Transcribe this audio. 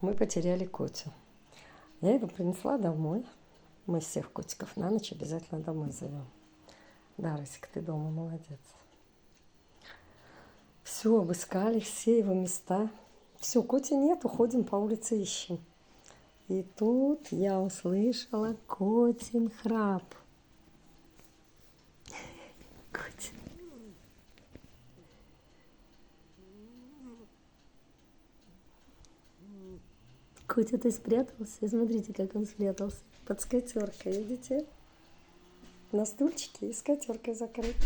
Мы потеряли Котю. Я его принесла домой. Мы всех котиков на ночь обязательно домой зовем. Да, Рысик, ты дома, молодец. Все, обыскали все его места. Все, Коти нет, уходим по улице ищем. И тут я услышала Котин храп. Котя. Котя, ты спрятался? Смотрите, как он спрятался. Под скатеркой, видите? На стульчике и скатеркой закрыт.